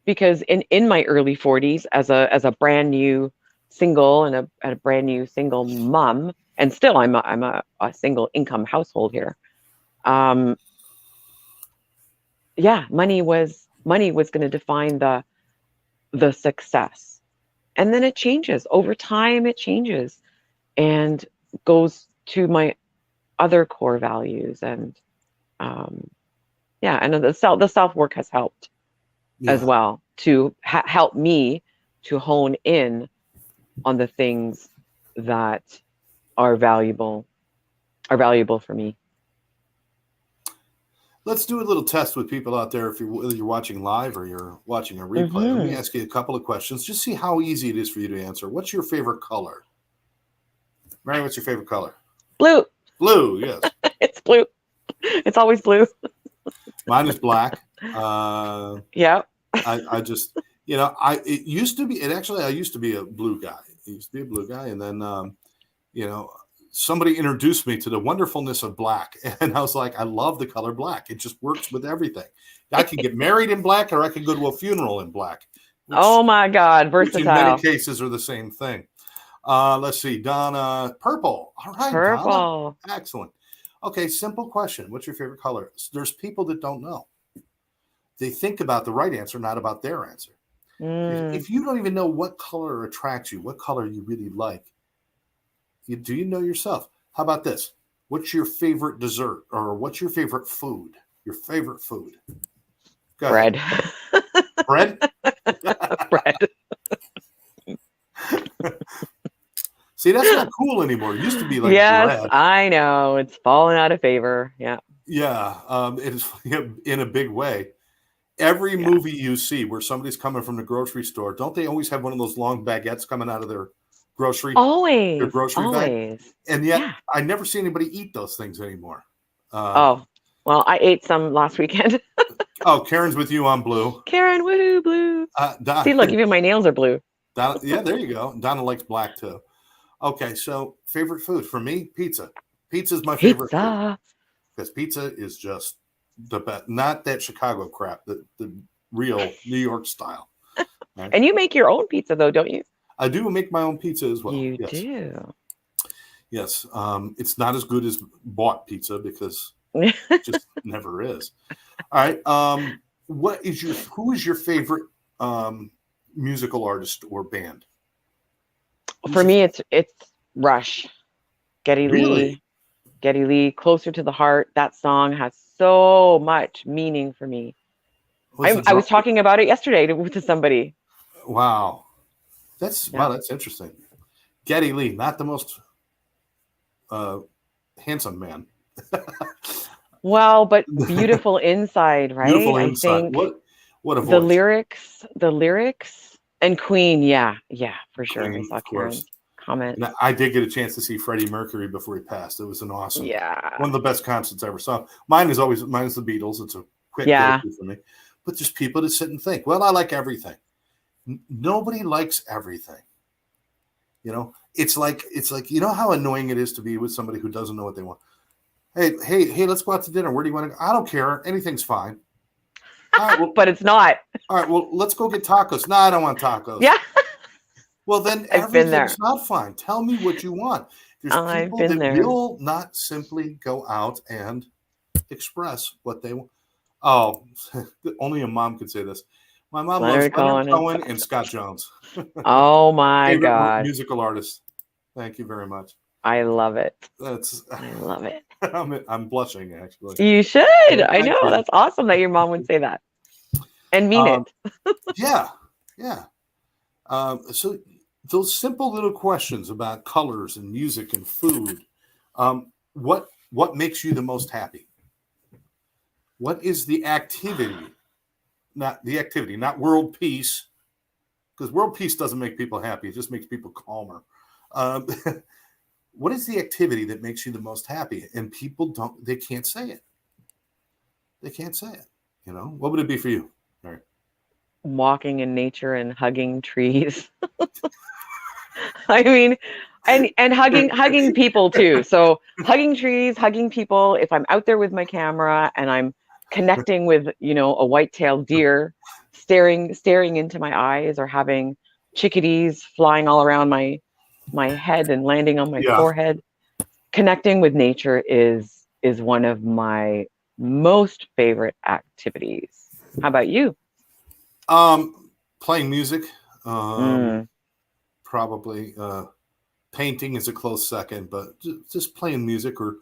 because in my early 40s, as a brand new single, and a brand new single mom, and still I'm a single income household here. Um, yeah, money was going to define the success. And then it changes over time, it changes, and goes to my other core values. And um, yeah, and the self work has helped as Yeah. well to help me to hone in on the things that are valuable for me. Let's do a little test with people out there. If whether you're watching live or you're watching a replay, let me Hmm. ask you a couple of questions. Just see how easy it is for you to answer. What's your favorite color, Mary? What's your favorite color? Blue. Blue. Yes. It's blue. It's always blue. Mine is black. Uh, Yeah. I just, it used to be, I used to be a blue guy. I used to be a blue guy. And then, you know, somebody introduced me to the wonderfulness of black. And I was like, I love the color black. It just works with everything. I can get married in black, or I can go to a funeral in black, Oh my God, which in many versatile. cases are the same thing. Let's see, Donna, purple. All right, Donna. Purple. Excellent. Okay, simple question. What's your favorite color? There's people that don't know. They think about the right answer, not about their answer. Mm. If you don't even know what color attracts you, what color you really like, do you know yourself? How about this? What's your favorite dessert, or what's your favorite food? Your favorite food. Go ahead. Bread. Bread? Bread. See, that's not cool anymore. It used to be like Yes, bread. I know. It's fallen out of favor. Yeah. Yeah, it is in a big way. Every Yeah. movie you see where somebody's coming from the grocery store, don't they always have one of those long baguettes coming out of grocery their Always. grocery bag? Always. And yet, Yeah. I never see anybody eat those things anymore. Oh, well, I ate some last weekend. Oh, Karen's with you on blue. Karen, woohoo, blue. See, Don, look, even my nails are blue. Donna, yeah, there you go. Donna likes black too. Okay, so favorite food for me, pizza. Pizza is my favorite food Pizza. because pizza is just the best. Not that Chicago crap, the real New York style. Right? And you make your own pizza, though, don't you? I do make my own pizza as well. You Yes, do. yes. It's not as good as bought pizza because it just never is. All right. Who is your favorite musical artist or band? For me, it's Rush. Geddy Really? Lee. Geddy Lee, Closer to the Heart. That song has so much meaning for me. Was the I was drum? talking about it yesterday to somebody. Wow. Yeah. That's interesting. Getty Lee, not the most handsome man. Well, but beautiful inside, right? Beautiful I inside. think What a voice. the lyrics, and Queen. Yeah, for sure. I Queen, saw of course. Kieran's comments. And I did get a chance to see Freddie Mercury before he passed. It was an awesome, Yeah, one of the best concerts I ever saw. Mine is the Beatles. It's a quick yeah. go-to for me. But there's people that sit and think, well, I like everything. Nobody likes everything. You know, it's like you know how annoying it is to be with somebody who doesn't know what they want. Hey, let's go out to dinner. Where do you want to go? I don't care. Anything's fine. All right, well, But it's not. all right, well, let's go get tacos. No, I don't want tacos. Yeah, Well, then I've been there. everything's not fine. Tell me what you want. There's I've people been that there. will not simply go out and express what they want. Oh, only a mom could say this. My mom loves Leonard Leonard Cohen Cohen and and Scott Jones. oh my Favorite God, musical artist. Thank you very much. I love it. That's I love it. I'm blushing actually. You should. I Thank know. you. That's awesome that your mom would say that and mean Um, it. yeah, yeah. So those simple little questions about colors and music and food. What makes you the most happy? What is the activity? Not the activity, not world peace, because world peace doesn't make people happy. It just makes people calmer. Um, what is the activity that makes you the most happy? And people they can't say it. They can't say it. You know, what would it be for you? Mary? Walking in nature and hugging trees. I mean, and hugging people too. So hugging trees, hugging people. If I'm out there with my camera and I'm connecting with, a white-tailed deer staring into my eyes, or having chickadees flying all around my head and landing on my Yeah. forehead, connecting with nature is one of my most favorite activities. How about you? Playing music. Mm, Probably painting is a close second, but just playing music or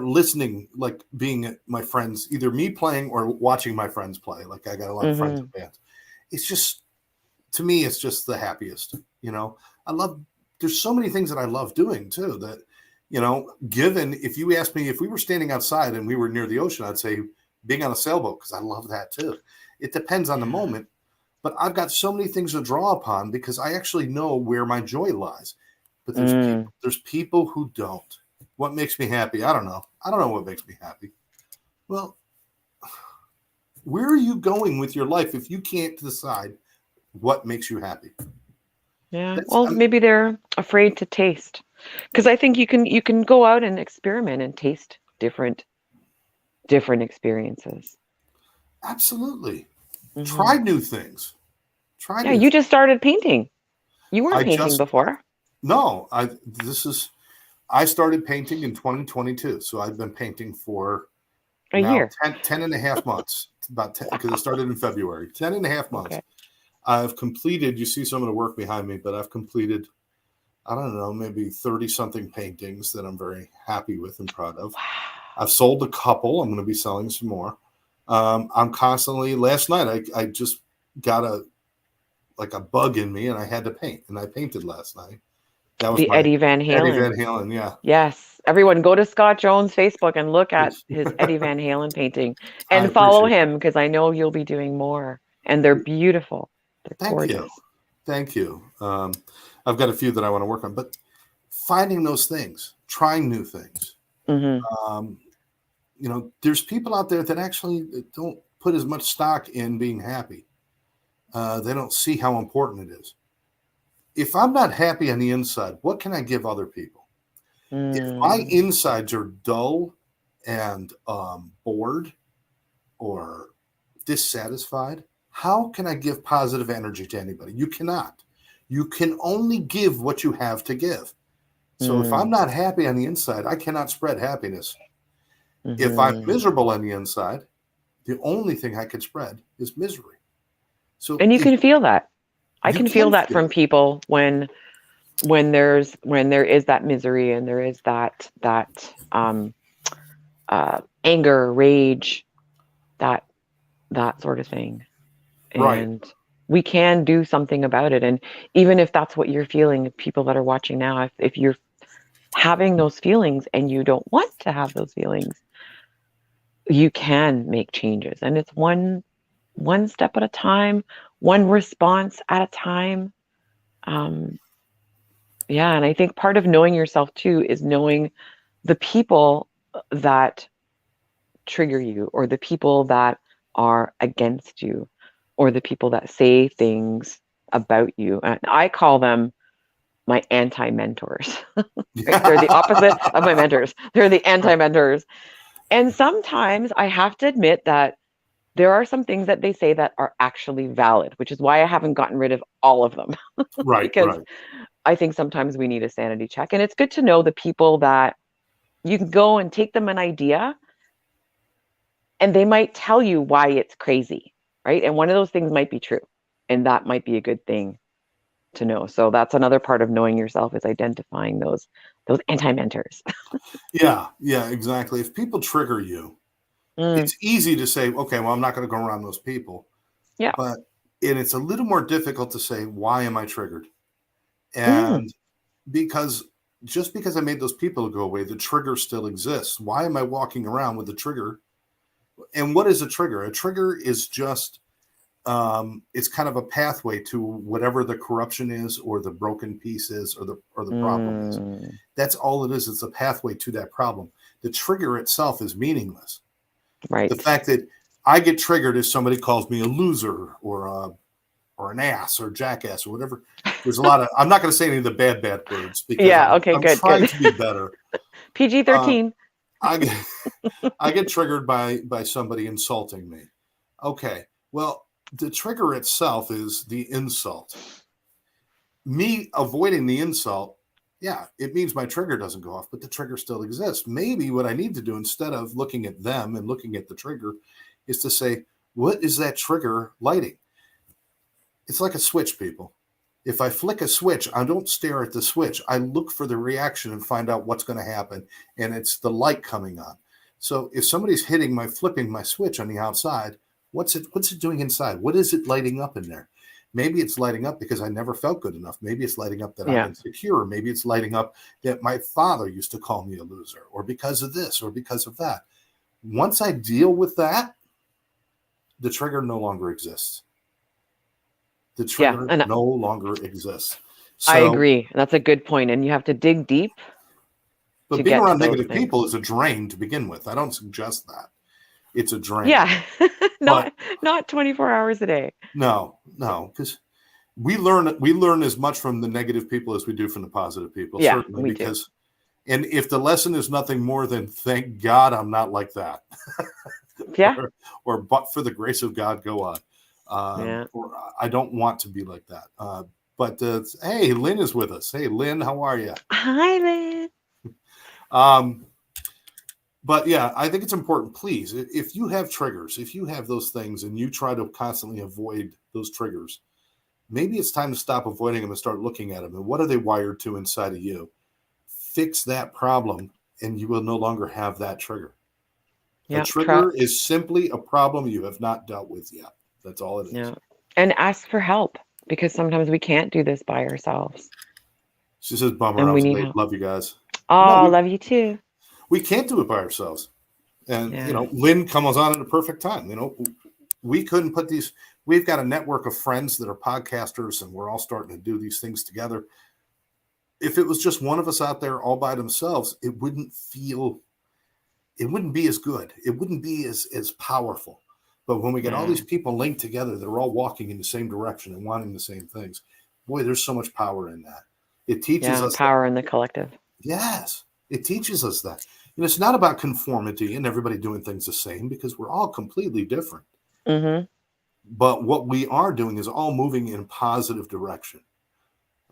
listening, like being at my friends, either me playing or watching my friends play. Like I got a lot of friends in bands. It's just, to me, it's just the happiest. There's so many things that I love doing too that, given, if you asked me if we were standing outside and we were near the ocean, I'd say being on a sailboat, because I love that too. It depends on the moment. But I've got so many things to draw upon because I actually know where my joy lies. But there's people who don't. What makes me happy? I don't know. I don't know what makes me happy. Well, where are you going with your life if you can't decide what makes you happy? Yeah. Well, maybe they're afraid to taste, because I think you can go out and experiment and taste different experiences. Absolutely. Mm-hmm. Try new things. Yeah, you just started painting. You weren't painting just before. No, I started painting in 2022. So I've been painting for a year. 10 and a half months. About 10, because it started in February. 10 and a half months. Okay. I've completed, you see some of the work behind me, but I've completed, I don't know, maybe 30 something paintings that I'm very happy with and proud of. Wow. I've sold a couple. I'm going to be selling some more. I'm constantly, last night, I just got a bug in me and I had to paint, and I painted last night. That was Eddie Van Halen. Eddie Van Halen, yeah. Yes. Everyone go to Scott Jones' Facebook and look at his Eddie Van Halen painting and follow him, because I know you'll be doing more, and they're beautiful. They're gorgeous. Thank you. I've got a few that I want to work on, but finding those things, trying new things. Mm-hmm. There's people out there that actually don't put as much stock in being happy. They don't see how important it is. If I'm not happy on the inside, what can I give other people? If my Mm, insides are dull and bored or dissatisfied, how can I give positive energy to anybody? You cannot. You can only give what you have to give. So if I'm mm, not happy on the inside, I cannot spread happiness. If I'm mhm. miserable on the inside, the only thing I can spread is misery. So And you if can feel that. I you can feel can that feel from it, people when there is that misery and there is that anger, rage, that that sort of thing. right? And we can do something about it. And even if that's what you're feeling, people that are watching now, if you're having those feelings and you don't want to have those feelings, you can make changes. And it's one step at a time, one response at a time. Um, yeah, and I think part of knowing yourself too is knowing the people that trigger you or the people that are against you or the people that say things about you. And I call them my anti-mentors. Right? They're the opposite of my mentors. They're the Right, anti-mentors. And sometimes I have to admit that there are some things that they say that are actually valid, which is why I haven't gotten rid of all of them right, because right. I think sometimes we need a sanity check. And it's good to know the people that you can go and take them an idea and they might tell you why it's crazy, right? And one of those things might be true. And that might be a good thing to know. So that's another part of knowing yourself is identifying those anti-mentors. Yeah, yeah, exactly. If people trigger you, Mm, it's easy to say, okay, well, I'm not going to go around those people. yeah. But and it's a little more difficult to say, why am I triggered? Mm, And because just because I made those people go away, the trigger still exists. Why am I walking around with the trigger? And what is a trigger? A trigger is just it's kind of a pathway to whatever the corruption is or the broken piece is or the problem is. mm, That's all it is. It's a pathway to that problem. The trigger itself is meaningless. The right. fact that I get triggered if somebody calls me a loser or an ass or jackass or whatever. There's a lot of. I'm not going to say any of the bad words because Yeah. Okay. I'm Good. trying Good. to be better. PG Uh, 13. I get I get triggered by somebody insulting me. Okay, well the trigger itself is the insult. Me avoiding the insult, yeah, it means my trigger doesn't go off, but the trigger still exists. Maybe what I need to do instead of looking at them and looking at the trigger is to say, what is that trigger lighting? It's like a switch, people. If I flick a switch, I don't stare at the switch. I look for the reaction and find out what's going to happen. And it's the light coming on. So if somebody's flipping my switch on the outside, what's it doing inside? What is it lighting up in there? Maybe it's lighting up because I never felt good enough. Maybe it's lighting up that I'm Yeah. insecure. Maybe it's lighting up that my father used to call me a loser or because of this or because of that. Once I deal with that, the trigger no longer exists. The Yeah. trigger And no longer exists. I So, agree. That's a good point. And you have to dig deep to but being get to around those negative things. people is a drain to begin with. I don't suggest that. It's a drain. Yeah. But Not 24 hours a day. no, no, because we learn as much from the negative people as we do from the positive people, Yeah, certainly, we do. because and if the lesson is nothing more than thank God I'm not like that. Yeah. or but for the grace of God, go on. Yeah. Or I don't want to be like that. But hey, Lynn is with us. Hey, Lynn, how are you? Hi, Liz. Um, but yeah, I think it's important. Please, if you have triggers, if you have those things, and you try to constantly avoid those triggers, maybe it's time to stop avoiding them and start looking at them. And what are they wired to inside of you? Fix that problem, and you will no longer have that trigger. A Yeah. trigger is simply a problem you have not dealt with yet. That's all it is. Yeah. And ask for help because sometimes we can't do this by ourselves She says, "Bummer, I and we was need late. help. Love you guys." No, Oh, we love you too. we can't do it by ourselves. And Yeah. Lynn comes on at a perfect time. We couldn't put these. We've got a network of friends that are podcasters, and we're all starting to do these things together. If it was just one of us out there all by themselves, it wouldn't be as good. It wouldn't be as powerful. But when we get all Yeah. these people linked together, they're all walking in the same direction and wanting the same things. Boy, there's so much power in that. It teaches Yeah. us that. Power in the collective. Yes, it teaches us that. And it's not about conformity and everybody doing things the same, because we're all completely different. Mm-hmm. But what we are doing is all moving in a positive direction.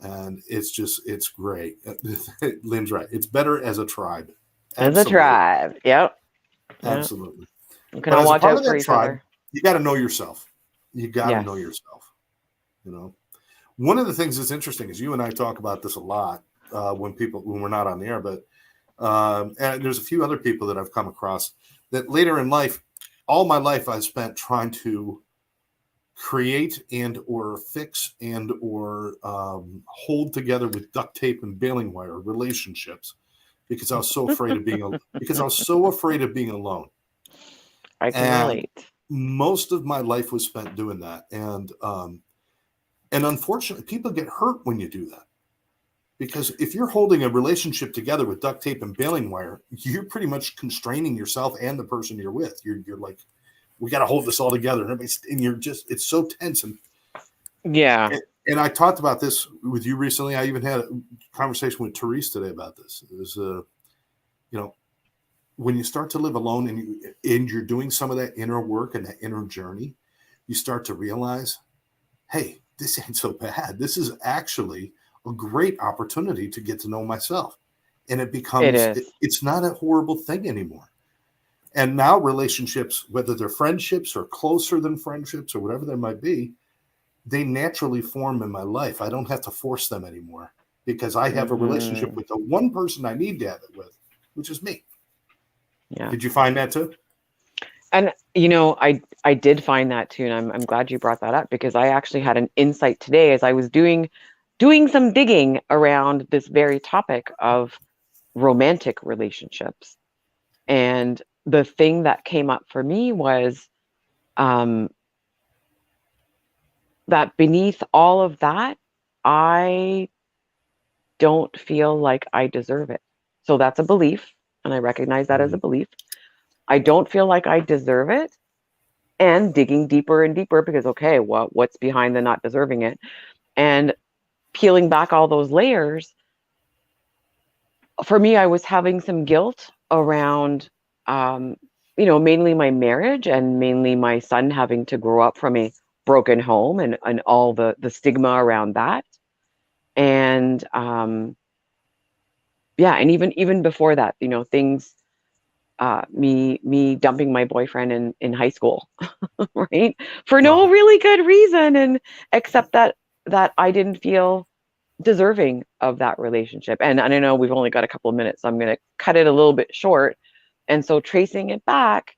And it's great. Lynn's right. It's better as a tribe. As a Absolutely. tribe. Yep. Yep. Absolutely. We can But all as a watch part out of for that each tribe, other. you got to know yourself. You got to know Yes. yourself. You know, one of the things that's interesting is you and I talk about this a lot when we're not on the air, but and there's a few other people that I've come across that later in life, all my life I've spent trying to create and or fix and or hold together with duct tape and baling wire relationships because I was so afraid of being alone. I can And relate. most of my life was spent doing that. And unfortunately, people get hurt when you do that. Because if you're holding a relationship together with duct tape and baling wire, you're pretty much constraining yourself and the person you're with. You're like, we got to hold this all together, and you're just, it's so tense. Yeah. And I talked about this with you recently. I even had a conversation with Therese today about this. Is you know, when you start to live alone and you're doing some of that inner work and that inner journey, you start to realize, hey, this ain't so bad. This is actually a great opportunity to get to know myself. And It is. it's not a horrible thing anymore. And now relationships, whether they're friendships or closer than friendships or whatever they might be, they naturally form in my life. I don't have to force them anymore because I have a relationship Mm-hmm. with the one person I need to have it with, which is me. Yeah. Did you find that too? And I did find that too, and I'm glad you brought that up because I actually had an insight today as I was doing some digging around this very topic of romantic relationships. And the thing that came up for me was um, that beneath all of that, I don't feel like I deserve it. So that's a belief, and I recognize that as a Mm, belief. I don't feel like I deserve it, and digging deeper and deeper because okay, what's behind the not deserving it? And peeling back all those layers, for me, I was having some guilt around, um, mainly my marriage and mainly my son having to grow up from a broken home and all the stigma around that. And yeah, and even before that, things, me dumping my boyfriend in high school, right? For no right. really good reason, and except that I didn't feel deserving of that relationship. And I know we've only got a couple of minutes, so I'm going to cut it a little bit short. And so tracing it back,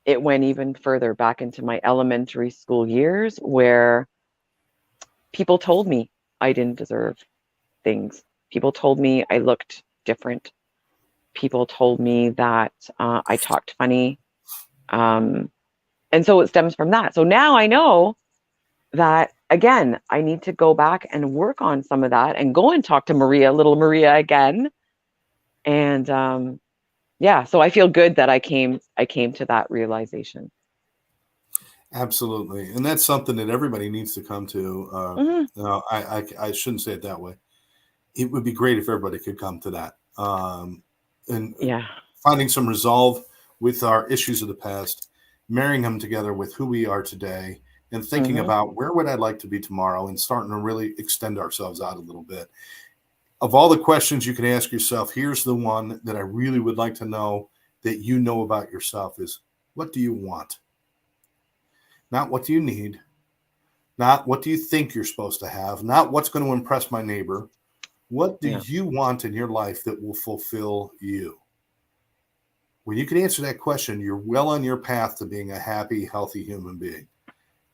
it went even further back into my elementary school years where people told me I didn't deserve things. People told me I looked different. People told me that I talked funny. Um, and so it stems from that. So now I know that, again, I need to go back and work on some of that and go and talk to Maria, little Maria again. And yeah, so I feel good that I came to that realization. Absolutely. And that's something that everybody needs to come to. Hmm. No, I shouldn't say it that way. It would be great if everybody could come to that. And Yeah, finding some resolve with our issues of the past, marrying them together with who we are today, and thinking hmm, about where would I like to be tomorrow, and starting to really extend ourselves out a little bit. Of all the questions you can ask yourself, here's the one that I really would like to know that you know about yourself is, what do you want? Not what do you need, not what do you think you're supposed to have, not what's going to impress my neighbor. What do yeah, you want in your life that will fulfill you? When you can answer that question, you're well on your path to being a happy, healthy human being.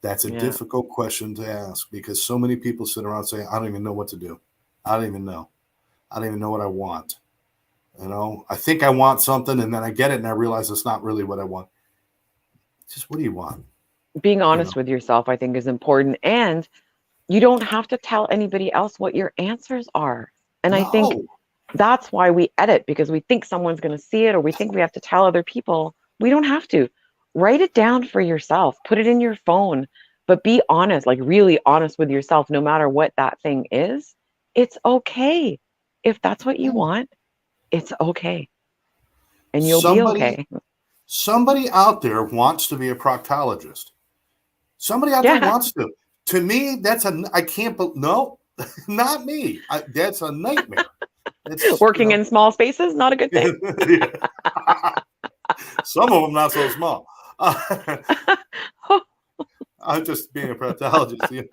That's a yeah, difficult question to ask because so many people sit around saying, I don't even know what to do. I don't even know. I don't even know what I want. I think I want something and then I get it and I realize it's not really what I want. Just what do you want? being You honest know, with yourself, I think, is important. And you don't have to tell anybody else what your answers are. And I think no, that's why we edit, because we think someone's going to see it, or we think we have to tell other people. We don't have to. write it down for yourself, put it in your phone, but be honest, like really honest with yourself, no matter what that thing is. It's okay. If that's what you Yeah. want, it's okay. And you'll be Somebody, okay. somebody out there wants to be a proctologist. Somebody out there Yeah. wants to. To me, I can't, no, not me. That's a nightmare. It's, Working in small spaces, not a good thing. some of them not so small. I'm just being a proctologist.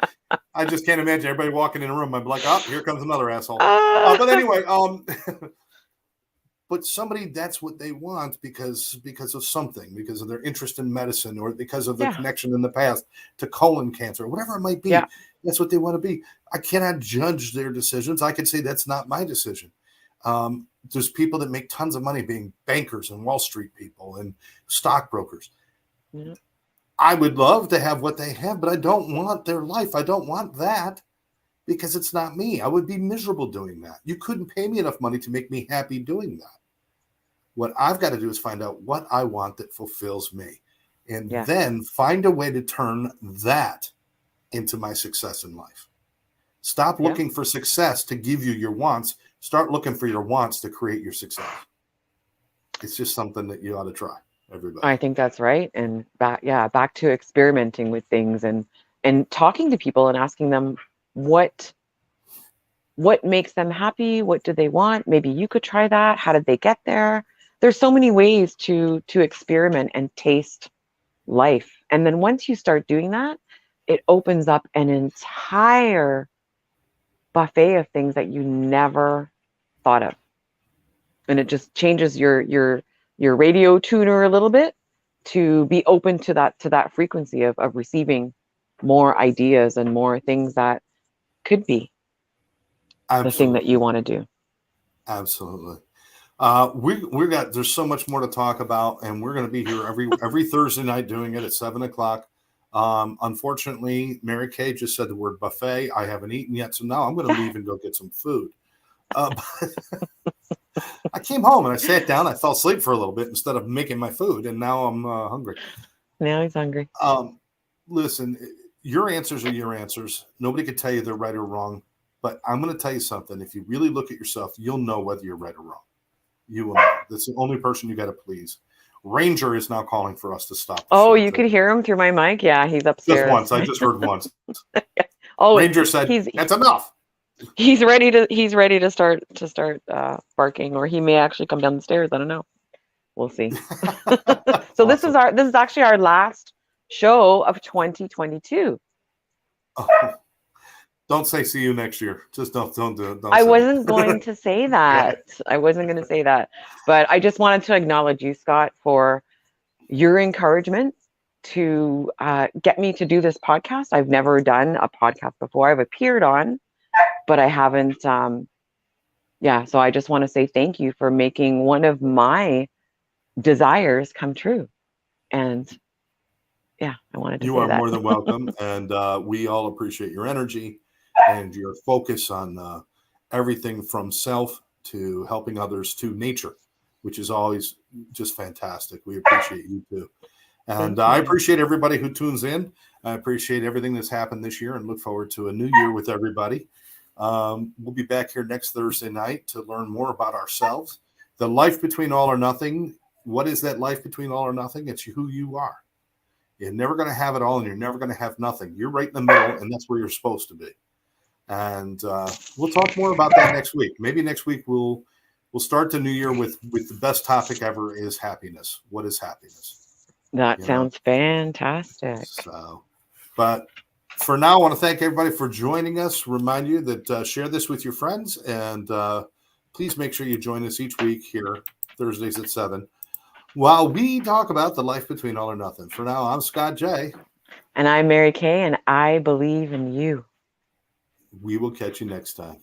I just can't imagine everybody walking in a room. I'm like, oh, here comes another asshole. But anyway, but somebody, that's what they want because of something, because of their interest in medicine, or because of their yeah. connection in the past to colon cancer, or whatever it might be. Yeah. That's what they want to be. I cannot judge their decisions. I could say that's not my decision. There's people that make tons of money being bankers and Wall Street people and stockbrokers. Yeah. I would love to have what they have, but I don't want their life. I don't want that because it's not me. I would be miserable doing that. You couldn't pay me enough money to make me happy doing that. What I've got to do is find out what I want that fulfills me, and Yeah. then find a way to turn that into my success in life. Stop looking for success to give you your wants. Start looking for your wants to create your success. It's just something that you ought to try, everybody. I think that's right. And back to experimenting with things and talking to people and asking them what makes them happy, what do they want? Maybe you could try that. How did they get there? There's so many ways to experiment and taste life. And then once you start doing that, it opens up an entire buffet of things that you never thought of. And it just changes your radio tuner a little bit to be open to that frequency of receiving more ideas and more things that could be the thing that you Absolutely. want to do. Absolutely. We got, there's so much more to talk about, and we're going to be here every Thursday night doing it at 7:00. Unfortunately, Mary Kay just said the word buffet. I haven't eaten yet, so now I'm going to leave and go get some food. I came home and I sat down. I fell asleep for a little bit instead of making my food, and now I'm hungry. Now he's hungry. Listen, your answers are your answers. Nobody could tell you they're right or wrong. But I'm going to tell you something. If you really look at yourself, you'll know whether you're right or wrong. You will know. That's the only person you got to please. Ranger is now calling for us to stop. Oh, you could hear him through my mic. Yeah, he's upstairs. Just once. I just heard once. Oh, Ranger said, "That's enough." He's ready to start barking, or he may actually come down the stairs. I don't know. We'll see. So Awesome. this is actually our last show of 2022. Oh, don't say see you next year. Just don't do it. I wasn't going to say that. I wasn't going to say that. But I just wanted to acknowledge you, Scott, for your encouragement to get me to do this podcast. I've never done a podcast before. I've appeared on, but I haven't. So I just want to say thank you for making one of my desires come true. And yeah, I wanted to say that. You are more than welcome. And we all appreciate your energy and your focus on everything from self to helping others to nature, which is always just fantastic. We appreciate you too. And I appreciate everybody who tunes in. I appreciate everything that's happened this year and look forward to a new year with everybody. We'll be back here next Thursday night to learn more about ourselves. The life between all or nothing. What is that life between all or nothing? It's who you are. You're never going to have it all and you're never going to have nothing. You're right in the middle, and that's where you're supposed to be. And we'll talk more about that next week. Maybe next week we'll start the new year with the best topic ever is happiness. What is happiness? That sounds fantastic. So, but for now, I want to thank everybody for joining us. Remind you that share this with your friends, and please make sure you join us each week here, Thursdays at 7, while we talk about the life between all or nothing. For now, I'm Scott J. And I'm Mary Kay, and I believe in you. We will catch you next time.